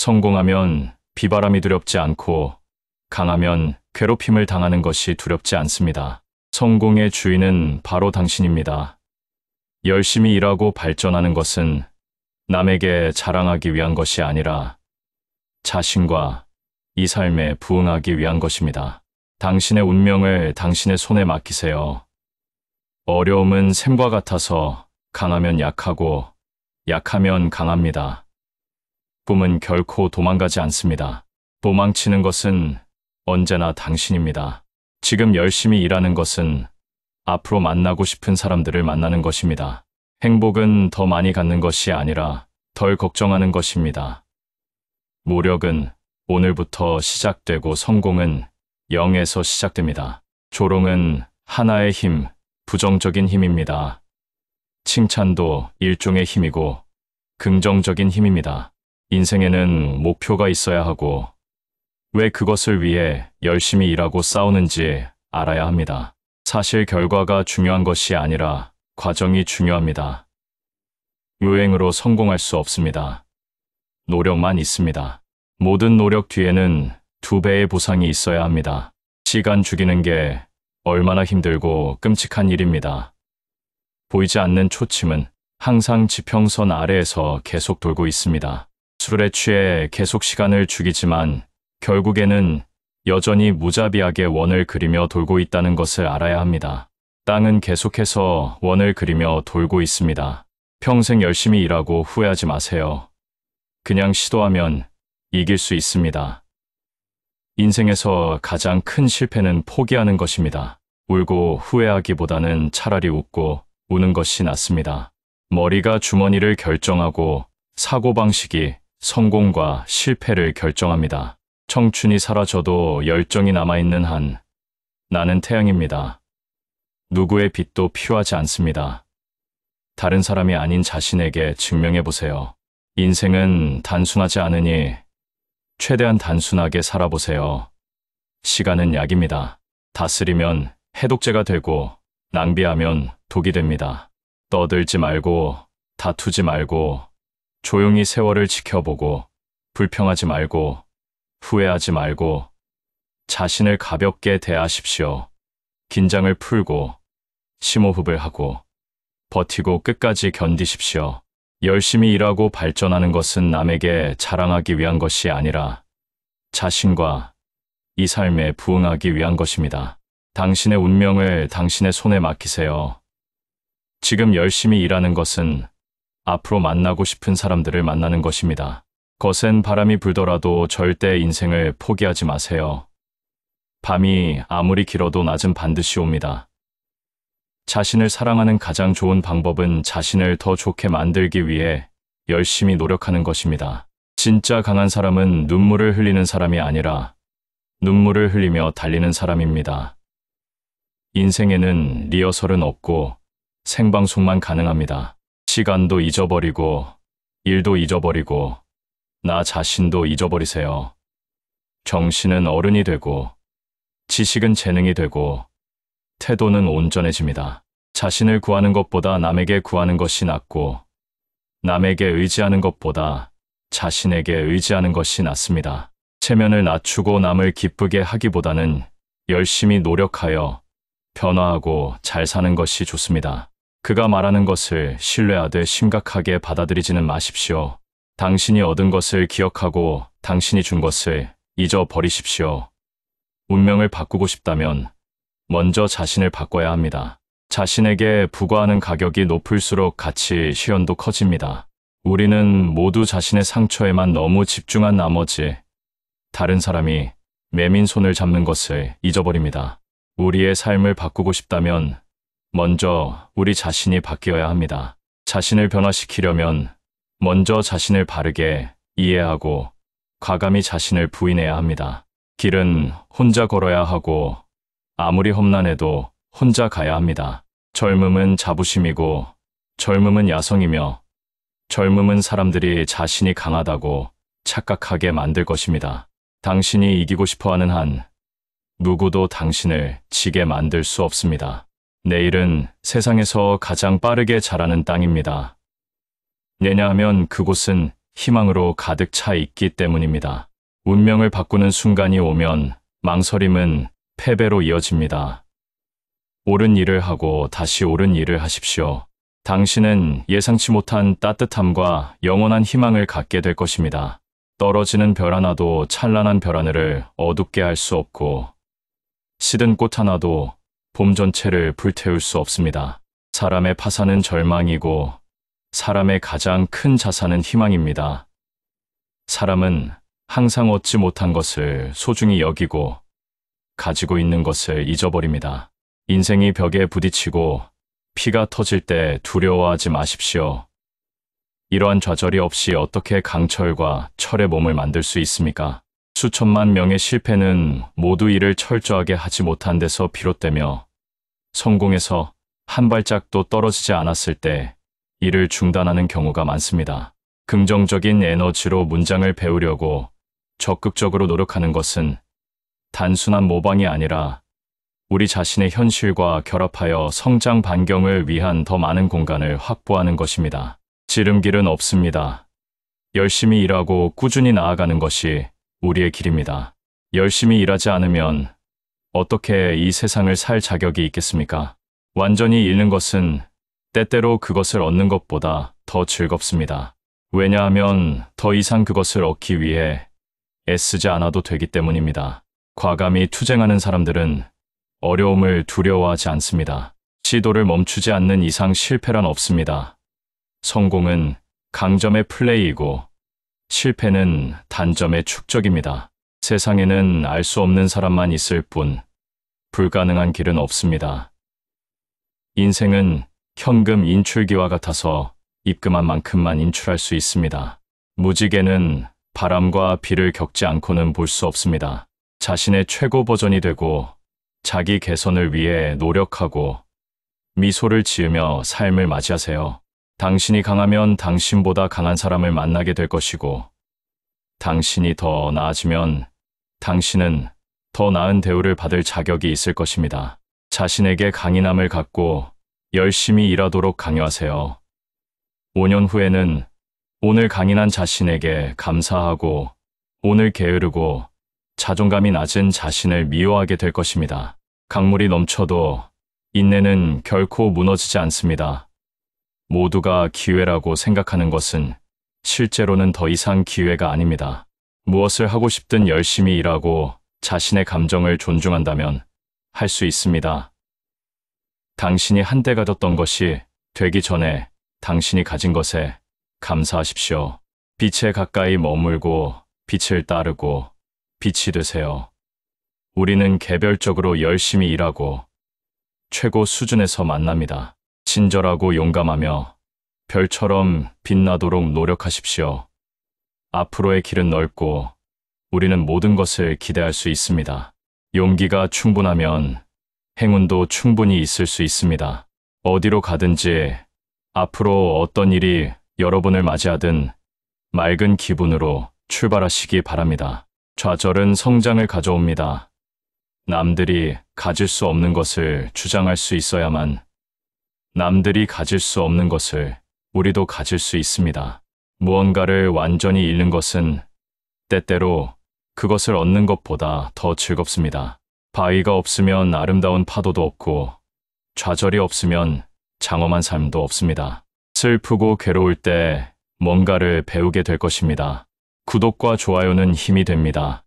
성공하면 비바람이 두렵지 않고 강하면 괴롭힘을 당하는 것이 두렵지 않습니다. 성공의 주인은 바로 당신입니다. 열심히 일하고 발전하는 것은 남에게 자랑하기 위한 것이 아니라 자신과 이 삶에 부응하기 위한 것입니다. 당신의 운명을 당신의 손에 맡기세요. 어려움은 샘과 같아서 강하면 약하고 약하면 강합니다. 꿈은 결코 도망가지 않습니다. 도망치는 것은 언제나 당신입니다. 지금 열심히 일하는 것은 앞으로 만나고 싶은 사람들을 만나는 것입니다. 행복은 더 많이 갖는 것이 아니라 덜 걱정하는 것입니다. 노력은 오늘부터 시작되고 성공은 0에서 시작됩니다. 조롱은 하나의 힘, 부정적인 힘입니다. 칭찬도 일종의 힘이고 긍정적인 힘입니다. 인생에는 목표가 있어야 하고 왜 그것을 위해 열심히 일하고 싸우는지 알아야 합니다. 사실 결과가 중요한 것이 아니라 과정이 중요합니다. 요행으로 성공할 수 없습니다. 노력만 있습니다. 모든 노력 뒤에는 2배의 보상이 있어야 합니다. 시간 죽이는 게 얼마나 힘들고 끔찍한 일입니다. 보이지 않는 초침은 항상 지평선 아래에서 계속 돌고 있습니다. 술에 취해 계속 시간을 죽이지만 결국에는 여전히 무자비하게 원을 그리며 돌고 있다는 것을 알아야 합니다. 땅은 계속해서 원을 그리며 돌고 있습니다. 평생 열심히 일하고 후회하지 마세요. 그냥 시도하면 이길 수 있습니다. 인생에서 가장 큰 실패는 포기하는 것입니다. 울고 후회하기보다는 차라리 웃고 우는 것이 낫습니다. 머리가 주머니를 결정하고 사고방식이 성공과 실패를 결정합니다. 청춘이 사라져도 열정이 남아있는 한 나는 태양입니다. 누구의 빛도 필요하지 않습니다. 다른 사람이 아닌 자신에게 증명해보세요. 인생은 단순하지 않으니 최대한 단순하게 살아보세요. 시간은 약입니다. 다스리면 해독제가 되고 낭비하면 독이 됩니다. 떠들지 말고 다투지 말고 조용히 세월을 지켜보고 불평하지 말고 후회하지 말고 자신을 가볍게 대하십시오. 긴장을 풀고 심호흡을 하고 버티고 끝까지 견디십시오. 열심히 일하고 발전하는 것은 남에게 자랑하기 위한 것이 아니라 자신과 이 삶에 부응하기 위한 것입니다. 당신의 운명을 당신의 손에 맡기세요. 지금 열심히 일하는 것은 앞으로 만나고 싶은 사람들을 만나는 것입니다. 거센 바람이 불더라도 절대 인생을 포기하지 마세요. 밤이 아무리 길어도 낮은 반드시 옵니다. 자신을 사랑하는 가장 좋은 방법은 자신을 더 좋게 만들기 위해 열심히 노력하는 것입니다. 진짜 강한 사람은 눈물을 흘리는 사람이 아니라 눈물을 흘리며 달리는 사람입니다. 인생에는 리허설은 없고 생방송만 가능합니다. 시간도 잊어버리고 일도 잊어버리고 나 자신도 잊어버리세요. 정신은 어른이 되고 지식은 재능이 되고 태도는 온전해집니다. 자신을 구하는 것보다 남에게 구하는 것이 낫고 남에게 의지하는 것보다 자신에게 의지하는 것이 낫습니다. 체면을 낮추고 남을 기쁘게 하기보다는 열심히 노력하여 변화하고 잘 사는 것이 좋습니다. 그가 말하는 것을 신뢰하되 심각하게 받아들이지는 마십시오. 당신이 얻은 것을 기억하고 당신이 준 것을 잊어버리십시오. 운명을 바꾸고 싶다면 먼저 자신을 바꿔야 합니다. 자신에게 부과하는 가격이 높을수록 가치 시연도 커집니다. 우리는 모두 자신의 상처에만 너무 집중한 나머지 다른 사람이 매민 손을 잡는 것을 잊어버립니다. 우리의 삶을 바꾸고 싶다면 먼저 우리 자신이 바뀌어야 합니다. 자신을 변화시키려면 먼저 자신을 바르게 이해하고 과감히 자신을 부인해야 합니다. 길은 혼자 걸어야 하고 아무리 험난해도 혼자 가야 합니다. 젊음은 자부심이고 젊음은 야성이며 젊음은 사람들이 자신이 강하다고 착각하게 만들 것입니다. 당신이 이기고 싶어하는 한 누구도 당신을 지게 만들 수 없습니다. 내일은 세상에서 가장 빠르게 자라는 땅입니다. 왜냐하면 그곳은 희망으로 가득 차 있기 때문입니다. 운명을 바꾸는 순간이 오면 망설임은 패배로 이어집니다. 옳은 일을 하고 다시 옳은 일을 하십시오. 당신은 예상치 못한 따뜻함과 영원한 희망을 갖게 될 것입니다. 떨어지는 별 하나도 찬란한 별 하늘을 어둡게 할 수 없고, 시든 꽃 하나도 봄 전체를 불태울 수 없습니다. 사람의 파산은 절망이고, 사람의 가장 큰 자산은 희망입니다. 사람은 항상 얻지 못한 것을 소중히 여기고, 가지고 있는 것을 잊어버립니다. 인생이 벽에 부딪히고 피가 터질 때 두려워하지 마십시오. 이러한 좌절이 없이 어떻게 강철과 철의 몸을 만들 수 있습니까? 수천만 명의 실패는 모두 이를 철저하게 하지 못한 데서 비롯되며, 성공에서 한 발짝도 떨어지지 않았을 때 이를 중단하는 경우가 많습니다. 긍정적인 에너지로 문장을 배우려고 적극적으로 노력하는 것은 단순한 모방이 아니라 우리 자신의 현실과 결합하여 성장 반경을 위한 더 많은 공간을 확보하는 것입니다. 지름길은 없습니다. 열심히 일하고 꾸준히 나아가는 것이 우리의 길입니다. 열심히 일하지 않으면 어떻게 이 세상을 살 자격이 있겠습니까? 완전히 잃는 것은 때때로 그것을 얻는 것보다 더 즐겁습니다. 왜냐하면 더 이상 그것을 얻기 위해 애쓰지 않아도 되기 때문입니다. 과감히 투쟁하는 사람들은 어려움을 두려워하지 않습니다. 시도를 멈추지 않는 이상 실패란 없습니다. 성공은 강점의 플레이이고 실패는 단점의 축적입니다. 세상에는 알 수 없는 사람만 있을 뿐 불가능한 길은 없습니다. 인생은 현금 인출기와 같아서 입금한 만큼만 인출할 수 있습니다. 무지개는 바람과 비를 겪지 않고는 볼 수 없습니다. 자신의 최고 버전이 되고 자기 개선을 위해 노력하고 미소를 지으며 삶을 맞이하세요. 당신이 강하면 당신보다 강한 사람을 만나게 될 것이고, 당신이 더 나아지면 당신은 더 나은 대우를 받을 자격이 있을 것입니다. 자신에게 강인함을 갖고 열심히 일하도록 강요하세요. 5년 후에는 오늘 강인한 자신에게 감사하고 오늘 게으르고 자존감이 낮은 자신을 미워하게 될 것입니다. 강물이 넘쳐도 인내는 결코 무너지지 않습니다. 모두가 기회라고 생각하는 것은 실제로는 더 이상 기회가 아닙니다. 무엇을 하고 싶든 열심히 일하고 자신의 감정을 존중한다면 할 수 있습니다. 당신이 한때 가졌던 것이 되기 전에 당신이 가진 것에 감사하십시오. 빛에 가까이 머물고 빛을 따르고 빛이 되세요. 우리는 개별적으로 열심히 일하고 최고 수준에서 만납니다. 친절하고 용감하며 별처럼 빛나도록 노력하십시오. 앞으로의 길은 넓고 우리는 모든 것을 기대할 수 있습니다. 용기가 충분하면 행운도 충분히 있을 수 있습니다. 어디로 가든지 앞으로 어떤 일이 여러분을 맞이하든 맑은 기분으로 출발하시기 바랍니다. 좌절은 성장을 가져옵니다. 남들이 가질 수 없는 것을 주장할 수 있어야만 남들이 가질 수 없는 것을 우리도 가질 수 있습니다. 무언가를 완전히 잃는 것은 때때로 그것을 얻는 것보다 더 즐겁습니다. 바위가 없으면 아름다운 파도도 없고 좌절이 없으면 장엄한 삶도 없습니다. 슬프고 괴로울 때 뭔가를 배우게 될 것입니다. 구독과 좋아요는 힘이 됩니다.